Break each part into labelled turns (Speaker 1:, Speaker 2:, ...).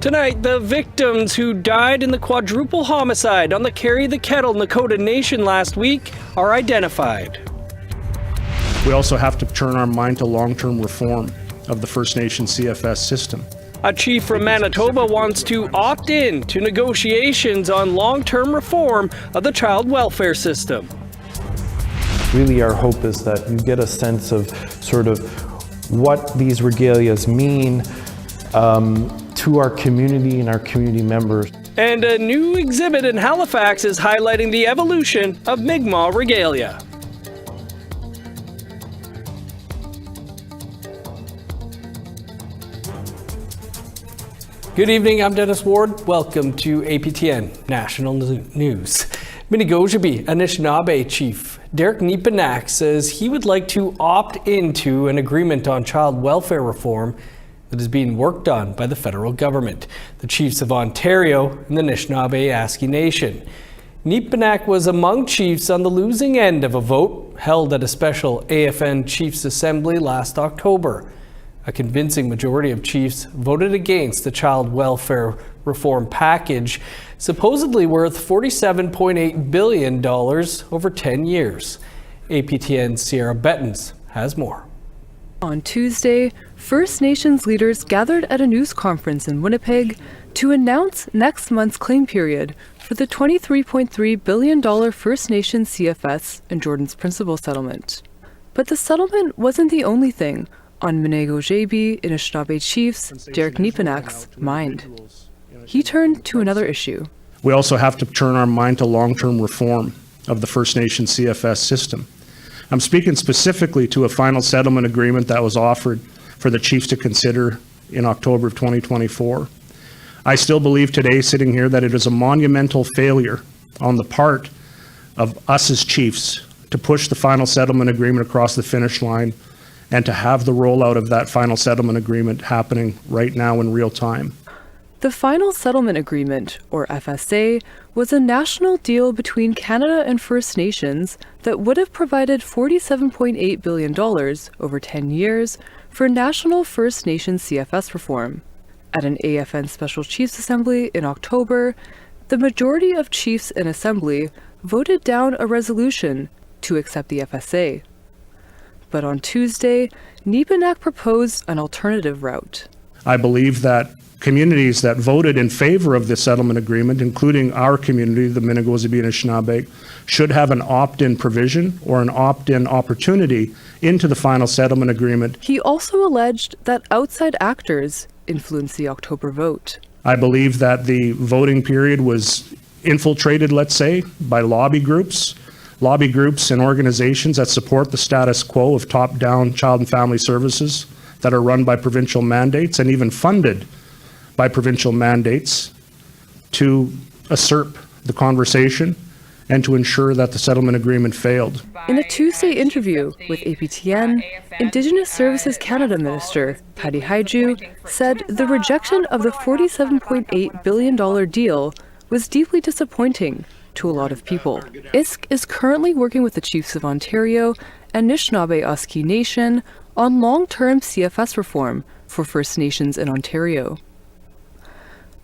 Speaker 1: Tonight, the victims who died in the quadruple homicide on the Kettle Nakoda Nation last week are identified.
Speaker 2: We also have to turn our mind to long-term reform of the First Nation CFS system.
Speaker 1: A chief from Manitoba wants to opt in to negotiations on long-term reform of the child welfare system.
Speaker 3: Really, our hope is that you get a sense of sort of what these regalias mean to our community and our community members.
Speaker 1: And a new exhibit in Halifax is highlighting the evolution of Migma regalia. Good evening, I'm Dennis Ward. Welcome to APTN National News. Minigojibee Anishinaabe Chief Derek Neepanak says he would like to opt into an agreement on child welfare reform that is being worked on by the federal government, the Chiefs of Ontario and the Anishinaabe Nation. Neepanak was among chiefs on the losing end of a vote held at a special AFN Chiefs Assembly last October. A convincing majority of chiefs voted against the child welfare reform package, supposedly worth $47.8 billion over 10 years. APTN's Sierra Bettens has more.
Speaker 4: On Tuesday, First Nations leaders gathered at a news conference in Winnipeg to announce next month's claim period for the $23.3 billion First Nations CFS and Jordan's Principal settlement. But the settlement wasn't the only thing on Minigojibee Anishinaabe Chief's Derek Neepanak's mind. He turned to another issue.
Speaker 2: We also have to turn our mind to long-term reform of the First Nation CFS system. I'm speaking specifically to a final settlement agreement that was offered for the chiefs to consider in October of 2024. I still believe today, sitting here, that it is a monumental failure on the part of us as chiefs to push the final settlement agreement across the finish line and to have the rollout of that final settlement agreement happening right now in real time.
Speaker 4: The Final Settlement Agreement, or FSA, was a national deal between Canada and First Nations that would have provided $47.8 billion over 10 years for national First Nations CFS reform. At an AFN Special Chiefs Assembly in October, the majority of chiefs in Assembly voted down a resolution to accept the FSA. But on Tuesday, Neepanak proposed an alternative route.
Speaker 2: I believe that communities that voted in favor of this settlement agreement, including our community, the Minigojibee Anishinaabe, should have an opt-in provision or an opt-in opportunity into the final settlement agreement.
Speaker 4: He also alleged that outside actors influenced the October vote.
Speaker 2: I believe that the voting period was infiltrated, let's say, by lobby groups and organizations that support the status quo of top-down child and family services that are run by provincial mandates and even funded by provincial mandates to usurp the conversation and to ensure that the settlement agreement failed.
Speaker 4: In a Tuesday interview with APTN, Indigenous Services Canada Minister Patty Haiju said the rejection of the $47.8 billion deal was deeply disappointing to a lot of people. ISK is currently working with the Chiefs of Ontario and Anishinaabe Nation on long-term CFS reform for First Nations in Ontario.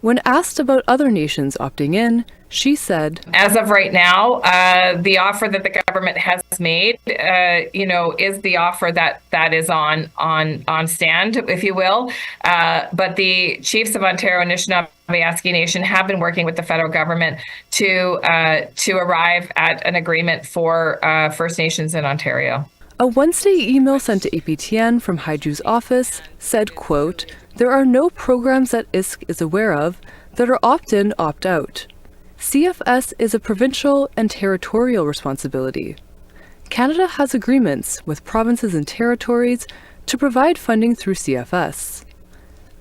Speaker 4: When asked about other nations opting in, she said,
Speaker 5: as of right now, the offer that the government has made, is the offer that is on stand, if you will. But the Chiefs of Ontario and Anishinaabe Nation have been working with the federal government to arrive at an agreement for First Nations in Ontario.
Speaker 4: A Wednesday email sent to APTN from Haiju's office said, quote, "There are no programs that ISK is aware of that are opt-in, opt-out. CFS is a provincial and territorial responsibility. Canada has agreements with provinces and territories to provide funding through CFS.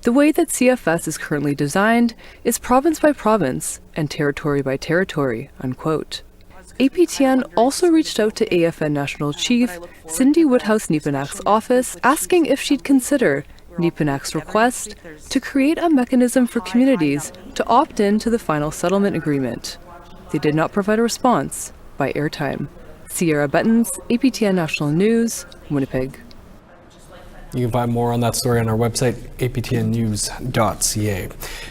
Speaker 4: The way that CFS is currently designed is province by province and territory by territory," unquote. APTN also reached out to AFN National Chief Cindy Woodhouse Neepanak's office, asking if she'd consider Neepanak's request to create a mechanism for communities to opt in to the final settlement agreement. They did not provide a response by airtime. Sierra Bettens, APTN National News, Winnipeg.
Speaker 1: You can find more on that story on our website, aptnnews.ca.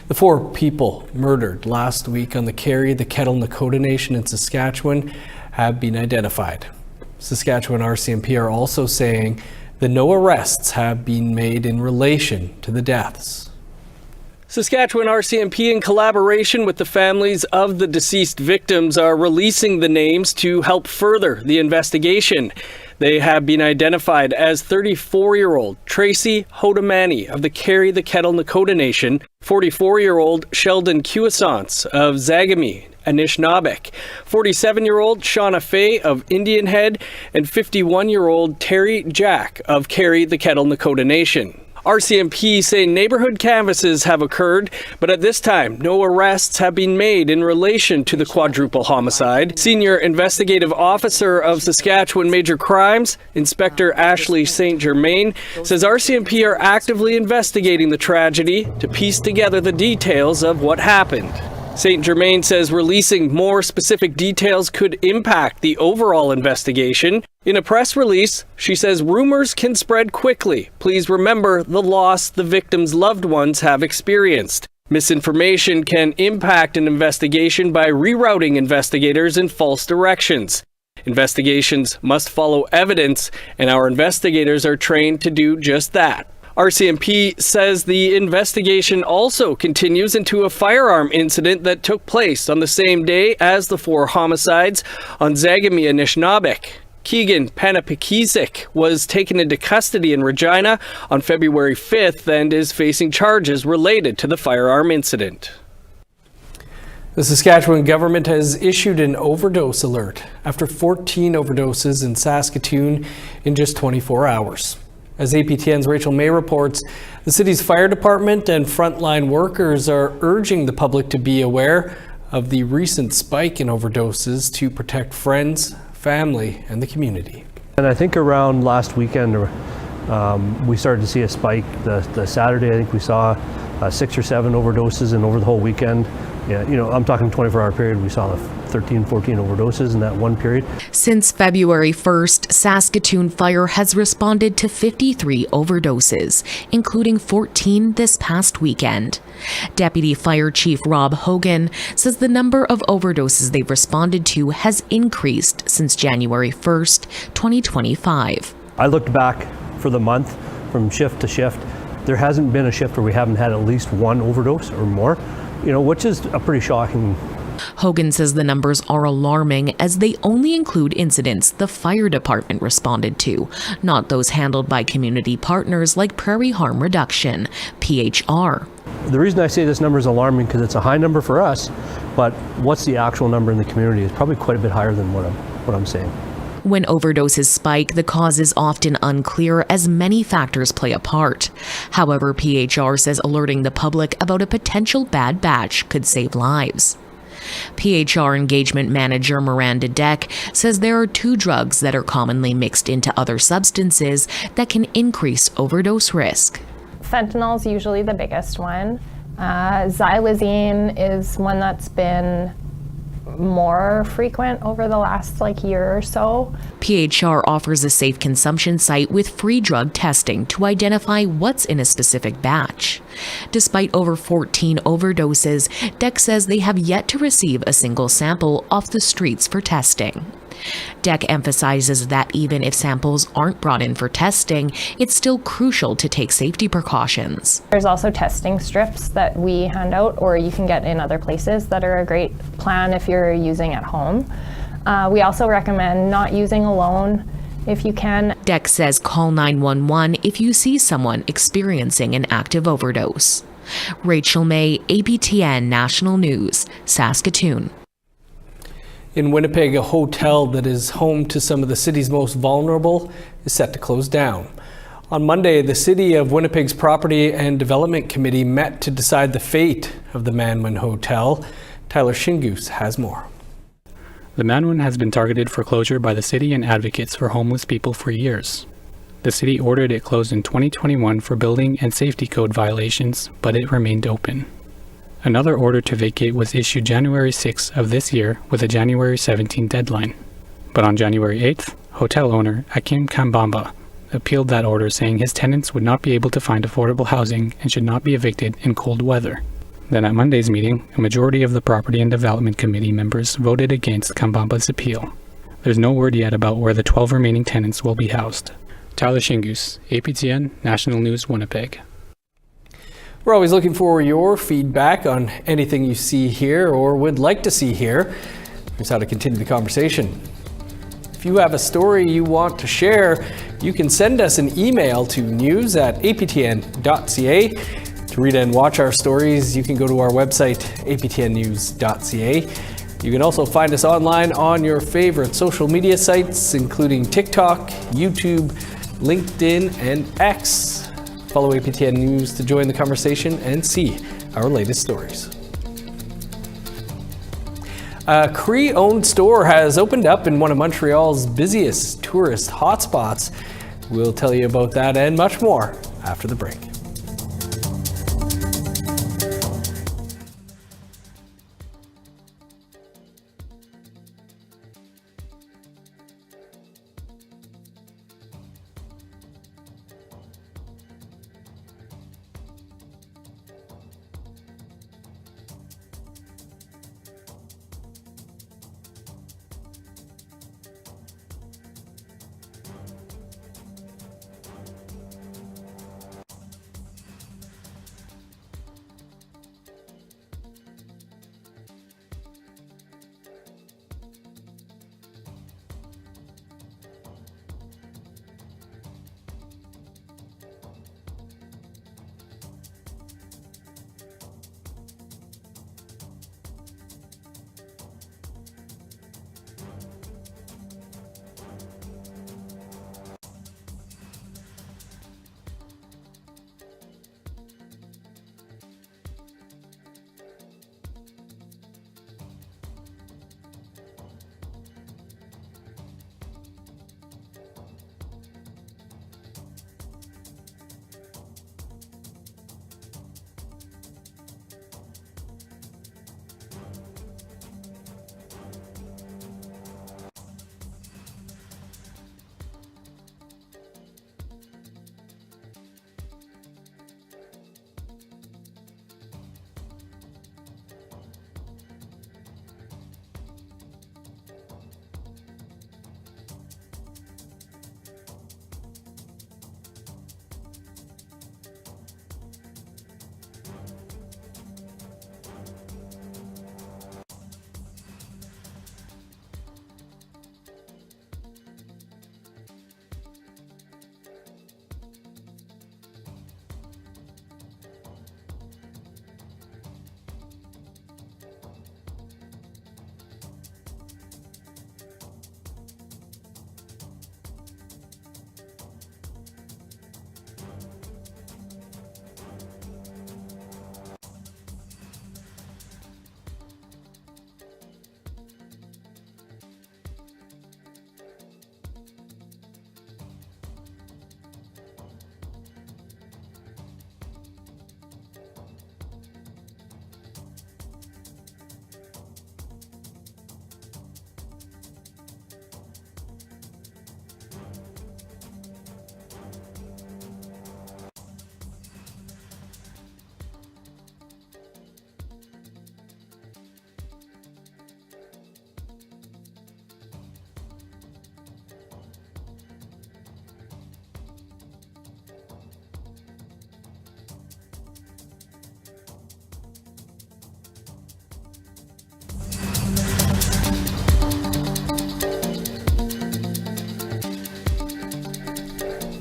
Speaker 1: The 4 people murdered last week on the Cree, the Kettle, Nakoda Nation in Saskatchewan have been identified. Saskatchewan RCMP are also saying that no arrests have been made in relation to the deaths. Saskatchewan RCMP, in collaboration with the families of the deceased victims, are releasing the names to help further the investigation. They have been identified as 34-year-old Tracy Hodamani of the Cree, the Kettle, Nakoda Nation, 44-year-old Sheldon Cuisance of Zagami, Anishinaabeg, 47-year-old Shauna Fay of Indian Head, and 51-year-old Terry Jack of Cree, the Kettle, Nakoda Nation. RCMP say neighborhood canvasses have occurred, but at this time, no arrests have been made in relation to the quadruple homicide. Senior Investigative Officer of Saskatchewan Major Crimes, Inspector Ashley St. Germain, says RCMP are actively investigating the tragedy to piece together the details of what happened. St. Germain says releasing more specific details could impact the overall investigation. In a press release, she says rumors can spread quickly. Please remember the loss the victims' loved ones have experienced. Misinformation can impact an investigation by rerouting investigators in false directions. Investigations must follow evidence, and our investigators are trained to do just that. RCMP says the investigation also continues into a firearm incident that took place on the same day as the 4 homicides on Zagami, Anishinaabeg. Keegan Panapikisik was taken into custody in Regina on February 5th and is facing charges related to the firearm incident. The Saskatchewan government has issued an overdose alert after 14 overdoses in Saskatoon in just 24 hours. As APTN's Rachel May reports, the city's fire department and frontline workers are urging the public to be aware of the recent spike in overdoses to protect friends, family, and the community.
Speaker 6: And I think around last weekend, we started to see a spike. The Saturday, I think we saw 6 or 7 overdoses, and over the whole weekend, yeah, I'm talking 24-hour period, we saw 13, 14 overdoses in that one period.
Speaker 7: Since February 1st, Saskatoon Fire has responded to 53 overdoses, including 14 this past weekend. Deputy Fire Chief Rob Hogan says the number of overdoses they've responded to has increased since January 1st, 2025.
Speaker 6: I looked back for the month from shift to shift. There hasn't been a shift where we haven't had at least 1 overdose or more, which is a pretty shocking.
Speaker 7: Hogan says the numbers are alarming as they only include incidents the fire department responded to, not those handled by community partners like Prairie Harm Reduction, PHR.
Speaker 6: The reason I say this number is alarming because it's a high number for us, but what's the actual number in the community is probably quite a bit higher than what I'm saying.
Speaker 7: When overdoses spike, the cause is often unclear as many factors play a part. However, PHR says alerting the public about a potential bad batch could save lives. PHR engagement manager Miranda Deck says there are 2 drugs that are commonly mixed into other substances that can increase overdose risk.
Speaker 8: Fentanyl is usually the biggest one. Xylazine is one that's been more frequent over the last year or so.
Speaker 7: PHR offers a safe consumption site with free drug testing to identify what's in a specific batch. Despite over 14 overdoses, Deck says they have yet to receive a single sample off the streets for testing. Deck emphasizes that even if samples aren't brought in for testing, it's still crucial to take safety precautions.
Speaker 8: There's also testing strips that we hand out, or you can get in other places, that are a great plan if you're using at home. We also recommend not using alone if you can.
Speaker 7: Deck says call 911 if you see someone experiencing an active overdose. Rachel May, APTN National News, Saskatoon.
Speaker 1: In Winnipeg, a hotel that is home to some of the city's most vulnerable is set to close down. On Monday, the City of Winnipeg's Property and Development Committee met to decide the fate of the Manwin Hotel. Tyler Shingoose has more.
Speaker 9: The Manwin has been targeted for closure by the city and advocates for homeless people for years. The city ordered it closed in 2021 for building and safety code violations, but it remained open. Another order to vacate was issued January 6 of this year with a January 17 deadline. But on January 8th, hotel owner Akim Kambamba appealed that order, saying his tenants would not be able to find affordable housing and should not be evicted in cold weather. Then at Monday's meeting, a majority of the Property and Development Committee members voted against Kambamba's appeal. There's no word yet about where the 12 remaining tenants will be housed. Tyler Shingus, APTN National News, Winnipeg.
Speaker 1: We're always looking for your feedback on anything you see here or would like to see here. Here's how to continue the conversation. If you have a story you want to share, you can send us an email to news@aptn.ca. To read and watch our stories, you can go to our website, aptnnews.ca. You can also find us online on your favorite social media sites, including TikTok, YouTube, LinkedIn, and X. Follow APTN News to join the conversation and see our latest stories. A Cree-owned store has opened up in one of Montreal's busiest tourist hotspots. We'll tell you about that and much more after the break.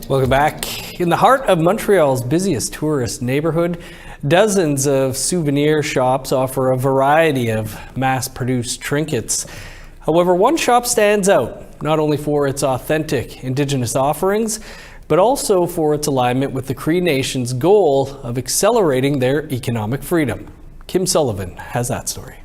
Speaker 1: Welcome back. In the heart of Montreal's busiest tourist neighborhood, dozens of souvenir shops offer a variety of mass-produced trinkets. However, one shop stands out, not only for its authentic Indigenous offerings, but also for its alignment with the Cree Nation's goal of accelerating their economic freedom. Kim Sullivan has that story.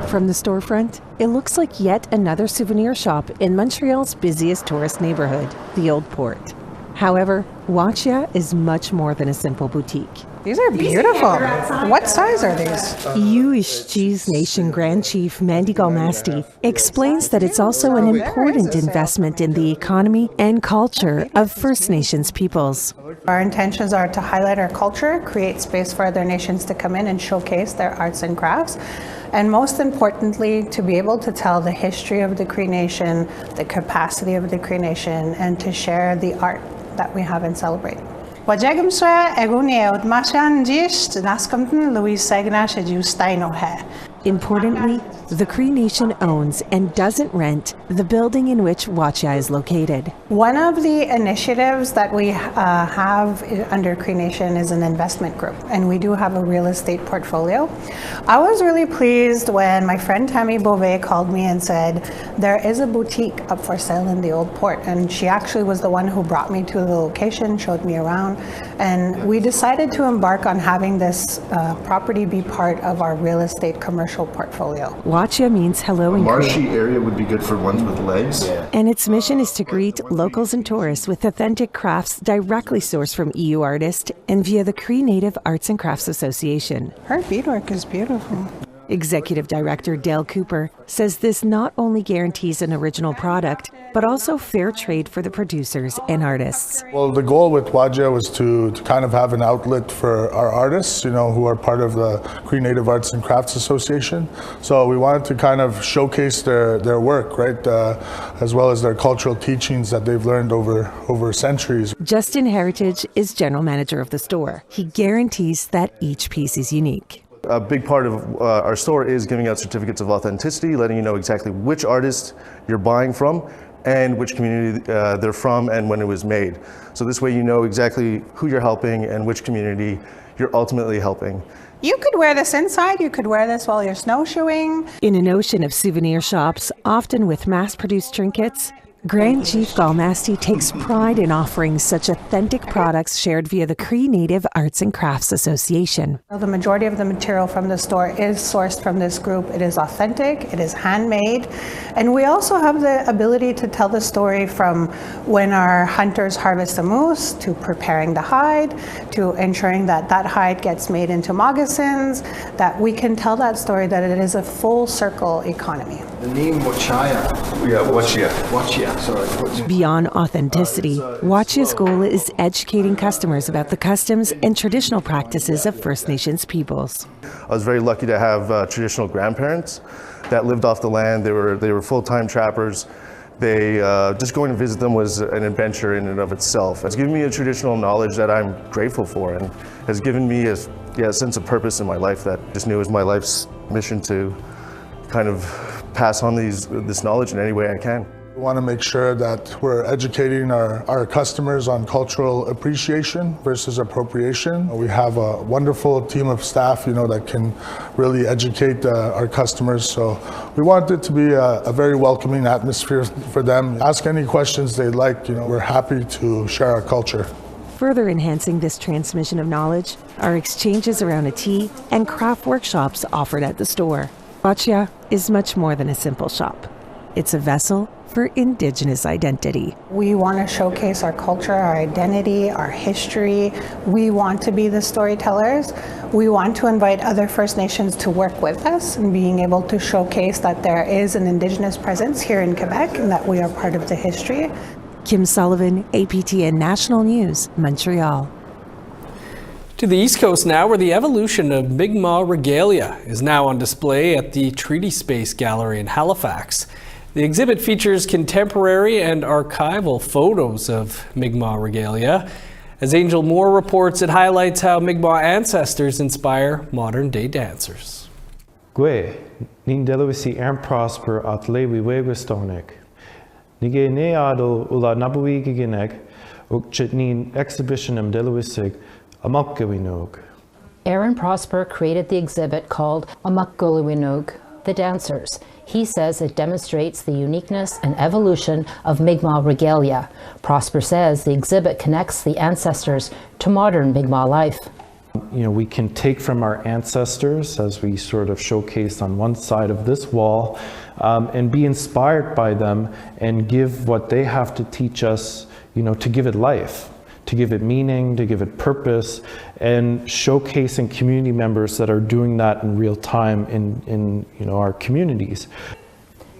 Speaker 10: From the storefront, it looks like yet another souvenir shop in Montreal's busiest tourist neighborhood, the Old Port. However, Watcha is much more than a simple boutique.
Speaker 11: These are beautiful. What size are these?
Speaker 10: Cheese Nation Grand Chief Mandy Galmasti explains that it's also an important investment in the economy and culture of First Nations peoples.
Speaker 11: Our intentions are to highlight our culture, create space for other nations to come in and showcase their arts and crafts, and most importantly, to be able to tell the history of the Cree Nation, the capacity of the Cree Nation, and to share the art that we have and celebrate.
Speaker 10: Importantly, the Cree Nation owns and doesn't rent the building in which Watcha is located.
Speaker 11: One of the initiatives that we have under Cree Nation is an investment group, and we do have a real estate portfolio. I was really pleased when my friend Tammy Beauvais called me and said, there is a boutique up for sale in the Old Port, and she actually was the one who brought me to the location, showed me around, and we decided to embark on having this property be part of our real estate commercial portfolio.
Speaker 10: Watcha means hello in Cree.
Speaker 12: Marshy area would be good for ones with legs.
Speaker 10: And its mission is to greet locals and tourists with authentic crafts directly sourced from EU artists and via the Cree Native Arts and Crafts Association.
Speaker 11: Her beadwork is beautiful.
Speaker 10: Executive Director Dale Cooper says this not only guarantees an original product, but also fair trade for the producers and artists.
Speaker 13: Well, the goal with Watcha was to kind of have an outlet for our artists, who are part of the Cree Native Arts and Crafts Association. So we wanted to kind of showcase their work, right, as well as their cultural teachings that they've learned over centuries.
Speaker 10: Justin Heritage is general manager of the store. He guarantees that each piece is unique.
Speaker 14: A big part of our store is giving out certificates of authenticity, letting you know exactly which artist you're buying from and which community they're from and when it was made. So this way you know exactly who you're helping and which community you're ultimately helping.
Speaker 11: You could wear this inside, you could wear this while you're snowshoeing.
Speaker 10: In an ocean of souvenir shops, often with mass-produced trinkets, Grand Chief Galmasti takes pride in offering such authentic products shared via the Cree Native Arts and Crafts Association.
Speaker 11: The majority of the material from the store is sourced from this group. It is authentic, it is handmade, and we also have the ability to tell the story from when our hunters harvest the moose, to preparing the hide, to ensuring that that hide gets made into moccasins, that we can tell that story, that it is a full circle economy.
Speaker 12: The name Watcha.
Speaker 10: Beyond authenticity, Watcha's goal is educating customers about the customs and traditional practices of First Nations peoples.
Speaker 14: I was very lucky to have traditional grandparents that lived off the land. They were full-time trappers. Just going to visit them was an adventure in and of itself. It's given me a traditional knowledge that I'm grateful for, and has given me a sense of purpose in my life that I just knew it was my life's mission to kind of pass on this knowledge in any way I can.
Speaker 13: We want to make sure that we're educating our customers on cultural appreciation versus appropriation. We have a wonderful team of staff, that can really educate our customers. So we want it to be a very welcoming atmosphere for them. Ask any questions they'd like. We're happy to share our culture.
Speaker 10: Further enhancing this transmission of knowledge are exchanges around a tea and craft workshops offered at the store. Watcha is much more than a simple shop. It's a vessel for Indigenous identity.
Speaker 11: We want to showcase our culture, our identity, our history. We want to be the storytellers. We want to invite other First Nations to work with us and being able to showcase that there is an Indigenous presence here in Quebec and that we are part of the history.
Speaker 10: Kim Sullivan, APTN National News, Montreal.
Speaker 1: To the East Coast now, where the evolution of Migma regalia is now on display at the Treaty Space Gallery in Halifax. The exhibit features contemporary and archival photos of Migma regalia. As Angel Moore reports, it highlights how Migma ancestors inspire modern-day dancers.
Speaker 3: Gwe, nin delawisi prosper at lewi wegustonik. Nige neado ula nabui giginek, ukchit nin exhibitionum delawisig amokgawinog.
Speaker 15: Aaron Prosper created the exhibit called Amokgawinog, The Dancers. He says it demonstrates the uniqueness and evolution of Migma regalia. Prosper says the exhibit connects the ancestors to modern Migma life.
Speaker 3: We can take from our ancestors, as we sort of showcase on one side of this wall, and be inspired by them and give what they have to teach us, to give it life, to give it meaning, to give it purpose, and showcasing community members that are doing that in real time in our communities.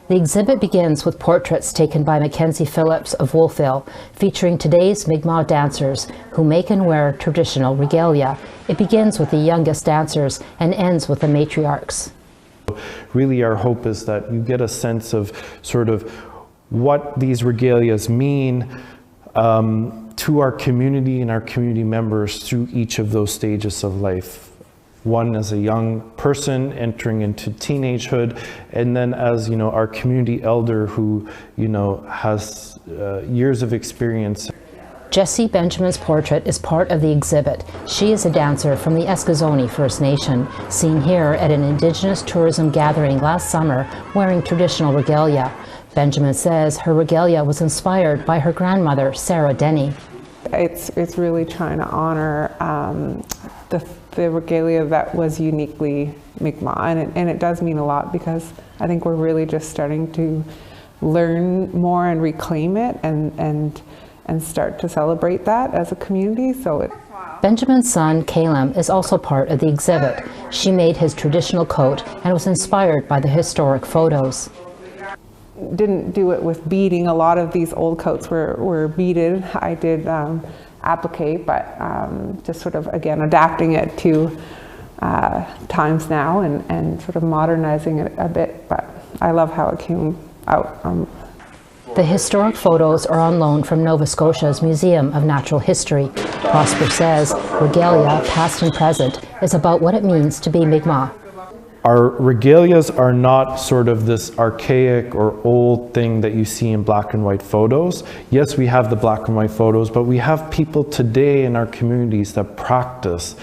Speaker 15: The exhibit begins with portraits taken by Mackenzie Phillips of Wolfville, featuring today's Migma dancers who make and wear traditional regalia. It begins with the youngest dancers and ends with the matriarchs.
Speaker 3: Really, our hope is that you get a sense of sort of what these regalias mean to our community and our community members through each of those stages of life. One as a young person entering into teenagehood, and then as our community elder who has years of experience.
Speaker 15: Jessie Benjamin's portrait is part of the exhibit. She is a dancer from the Eskazoni First Nation, seen here at an Indigenous tourism gathering last summer wearing traditional regalia. Benjamin says her regalia was inspired by her grandmother, Sarah Denny.
Speaker 16: It's really trying to honor the regalia that was uniquely Migma, and it does mean a lot because I think we're really just starting to learn more and reclaim it and start to celebrate that as a community.
Speaker 15: Benjamin's son, Caleb, is also part of the exhibit. She made his traditional coat and was inspired by the historic photos.
Speaker 16: Didn't do it with beading. A lot of these old coats were beaded. I did applique, but just sort of, again, adapting it to times now and sort of modernizing it a bit, but I love how it came out.
Speaker 15: The historic photos are on loan from Nova Scotia's Museum of Natural History. Prosper says regalia, past and present, is about what it means to be Migma.
Speaker 3: Our regalias are not sort of this archaic or old thing that you see in black and white photos. Yes, we have the black and white photos, but we have people today in our communities that practice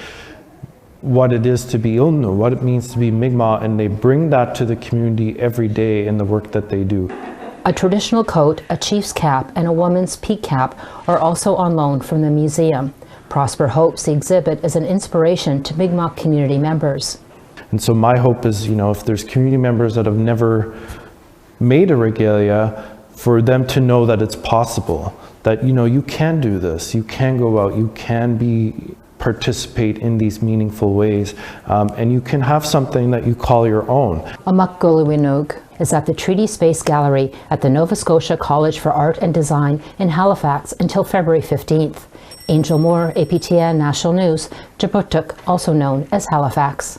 Speaker 3: what it is to be Ulnu, what it means to be Migma, and they bring that to the community every day in the work that they do.
Speaker 15: A traditional coat, a chief's cap, and a woman's peak cap are also on loan from the museum. Prosper hopes the exhibit is an inspiration to Migma community members.
Speaker 3: And so my hope is, if there's community members that have never made a regalia, for them to know that it's possible, that, you can do this, you can go out, you can participate in these meaningful ways, and you can have something that you call your own.
Speaker 15: Amakgulawinug is at the Treaty Space Gallery at the Nova Scotia College for Art and Design in Halifax until February 15th. Angel Moore, APTN National News, Jabutuk, also known as Halifax.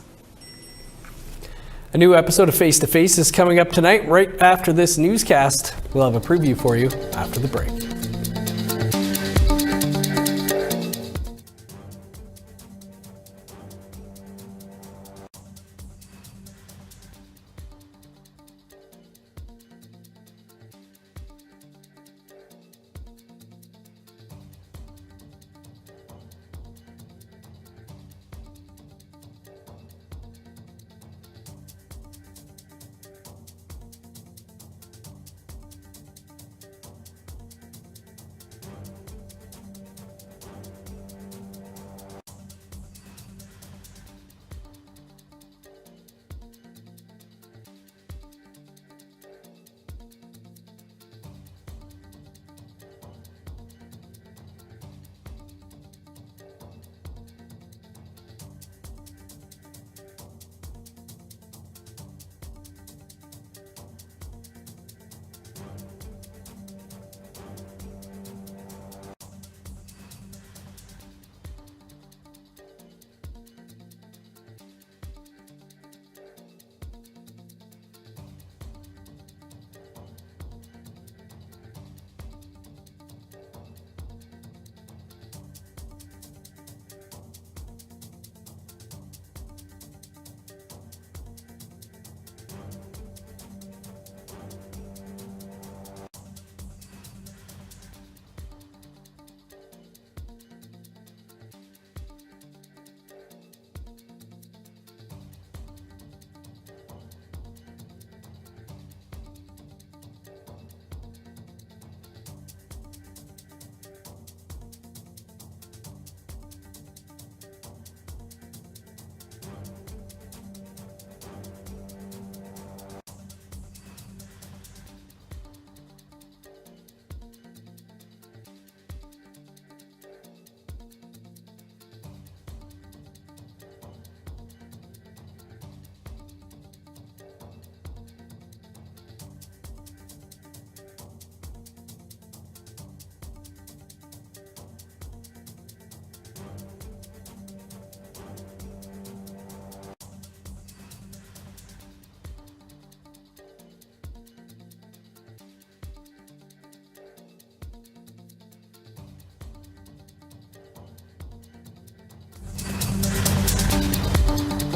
Speaker 1: A new episode of Face to Face is coming up tonight, right after this newscast. We'll have a preview for you after the break.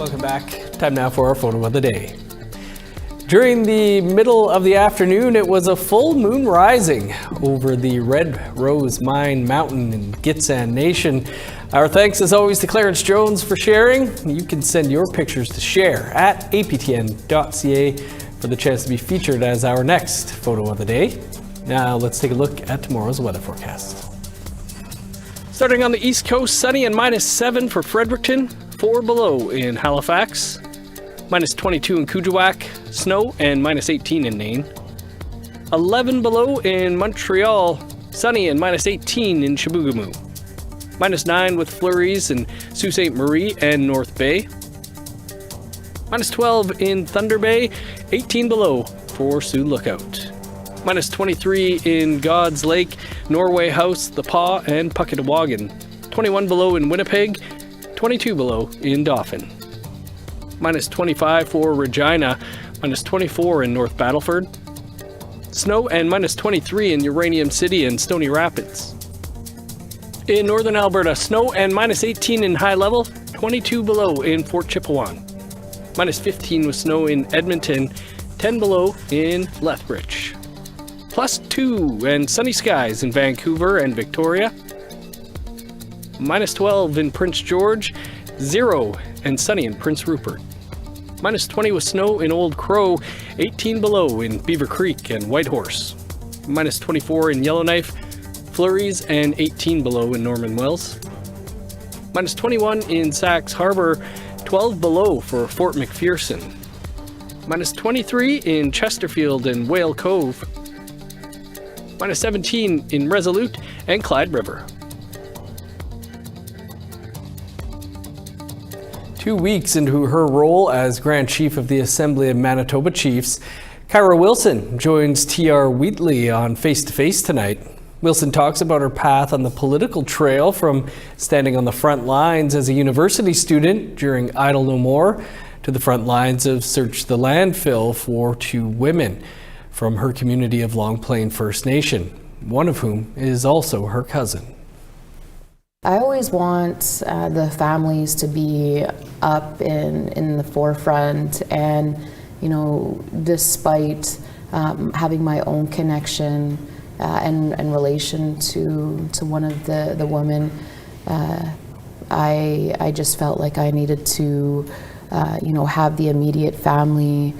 Speaker 1: Welcome back. Time now for our photo of the day. During the middle of the afternoon, it was a full moon rising over the Red Rose Mine Mountain in Gitxsan Nation. Our thanks as always to Clarence Jones for sharing. You can send your pictures to share@aptn.ca for the chance to be featured as our next photo of the day. Now let's take a look at tomorrow's weather forecast. Starting on the East Coast, sunny and -7 for Fredericton, 4 below in Halifax, -22 in Kuujjuaq, snow and -18 in Nain, 11 below in Montreal, sunny and -18 in Chibougamau, -9 with flurries in Sault Ste. Marie and North Bay, -12 in Thunder Bay, 18 below for Sioux Lookout, -23 in God's Lake, Norway House, The Paw, and Puckatawagan, 21 below in Winnipeg, 22 below in Dauphin, -25 for Regina, -24 in North Battleford, snow and -23 in Uranium City and Stony Rapids. In northern Alberta, snow and -18 in High Level, 22 below in Fort Chipewyan, -15 with snow in Edmonton, 10 below in Lethbridge. +2 and sunny skies in Vancouver and Victoria. -12 in Prince George, 0 and sunny in Prince Rupert. -20 with snow in Old Crow, 18 below in Beaver Creek and Whitehorse. -24 in Yellowknife, flurries and 18 below in Norman Wells. -21 in Sax Harbor, 12 below for Fort McPherson. -23 in Chesterfield and Whale Cove. -17 in Resolute and Clyde River. 2 weeks into her role as Grand Chief of the Assembly of Manitoba Chiefs, Kyra Wilson joins TR Wheatley on Face to Face tonight. Wilson talks about her path on the political trail, from standing on the front lines as a university student during Idle No More to the front lines of Search the Landfill for 2 women from her community of Long Plain First Nation, one of whom is also her cousin.
Speaker 17: I always want the families to be up in the forefront, and despite having my own connection and relation to one of the women, I just felt like I needed to have the immediate family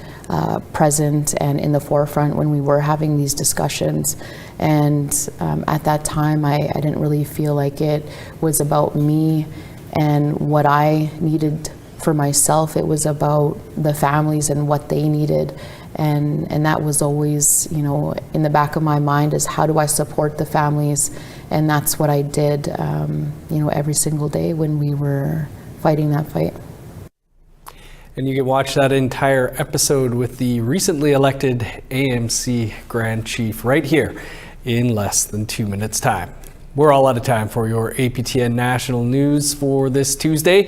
Speaker 17: present and in the forefront when we were having these discussions. And at that time, I didn't really feel like it was about me and what I needed for myself. It was about the families and what they needed. And that was always, in the back of my mind, is how do I support the families? And that's what I did, every single day when we were fighting that fight.
Speaker 1: And you can watch that entire episode with the recently elected AMC Grand Chief right here in less than 2 minutes' time. We're all out of time for your APTN National News for this Tuesday.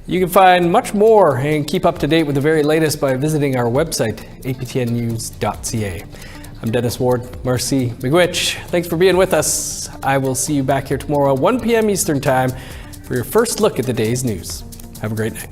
Speaker 1: You can find much more and keep up to date with the very latest by visiting our website, aptnnews.ca. I'm Dennis Ward. Marcy McGuitch, thanks for being with us. I will see you back here tomorrow at 1 p.m. Eastern Time for your first look at the day's news. Have a great night.